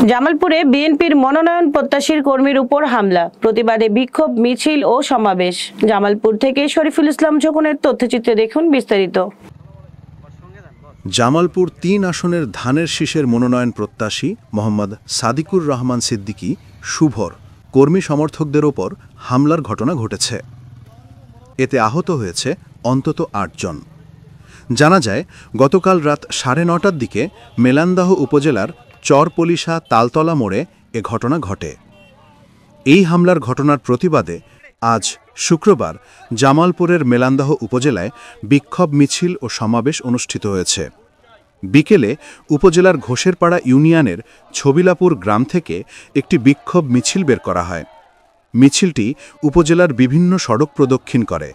জামালপুরে বিএনপির মনোনয়ন প্রত্যাশীর কর্মীর উপর হামলা, প্রতিবাদে বিক্ষোভ মিছিল ও সমাবেশ। জামালপুর থেকে শরীফুল ইসলাম ঝকনের তথ্যচিত্রে দেখুন বিস্তারিত। জামালপুর ৩ আসনের ধানের শীষের মনোনয়ন প্রত্যাশী মোহাম্মদ সাদিকুর রহমান সিদ্দিকী শুভর কর্মী সমর্থকদের ওপর হামলার ঘটনা ঘটেছে। এতে আহত হয়েছে অন্তত ৮ জন। জানা যায়, গতকাল রাত ৯:৩০টার দিকে মেলান্দাহ উপজেলার চরপলিশা তালতলা মোড়ে এ ঘটনা ঘটে। এই হামলার ঘটনার প্রতিবাদে আজ শুক্রবার জামালপুরের মেলান্দাহ উপজেলায় বিক্ষোভ মিছিল ও সমাবেশ অনুষ্ঠিত হয়েছে। বিকেলে উপজেলার ঘোষেরপাড়া ইউনিয়নের ছবিলাপুর গ্রাম থেকে একটি বিক্ষোভ মিছিল বের করা হয়। মিছিলটি উপজেলার বিভিন্ন সড়ক প্রদক্ষিণ করে।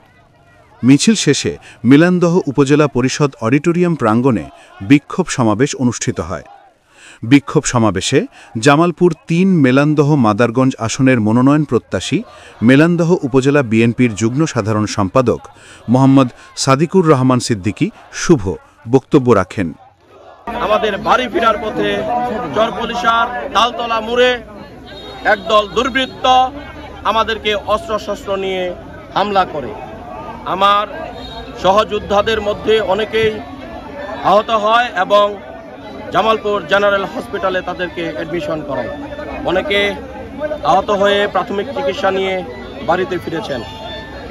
মিছিল শেষে মেলান্দাহ উপজেলা পরিষদ অডিটোরিয়াম প্রাঙ্গণে বিক্ষোভ সমাবেশ অনুষ্ঠিত হয়। বিক্ষোভ সমাবেশে জামালপুর ৩ মেলান্দাহ মাদারগঞ্জ আসনের মনোনয়ন প্রত্যাশী মেলান্দাহ উপজেলা বিএনপির যুগ্ম সাধারণ সম্পাদক মোহাম্মদ সাদিকুর রহমান সিদ্দিকী শুভ বক্তব্য রাখেন। আমাদের বাড়ি ফেরার পথে চরপলিশার তালতলা মোড়ে একদল দুর্বৃত্ত আমাদেরকে অস্ত্রশস্ত্র নিয়ে হামলা করে। আমার সহযোদ্ধাদের মধ্যে অনেকেই আহত হয় এবং জামালপুর জেনারেল হসপিটালে তাদেরকে অ্যাডমিশন করায়। অনেকে আহত হয়ে প্রাথমিক চিকিৎসা নিয়ে বাড়িতে ফিরেছেন।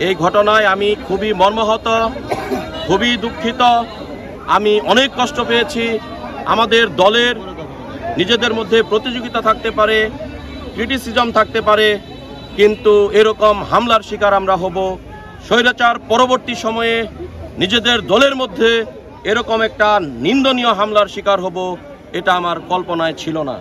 এই ঘটনায় আমি খুবই মর্মাহত, খুবই দুঃখিত। আমি অনেক কষ্ট পেয়েছি। আমাদের দলের নিজেদের মধ্যে প্রতিযোগিতা থাকতে পারে, ক্রিটিসিজম থাকতে পারে, কিন্তু এরকম হামলার শিকার আমরা হব। স্বৈরাচার পরবর্তী সময়ে নিজেদের দলের মধ্যে এরকম একটা নিন্দনীয় হামলার শিকার হব, এটা আমার কল্পনায় ছিল না।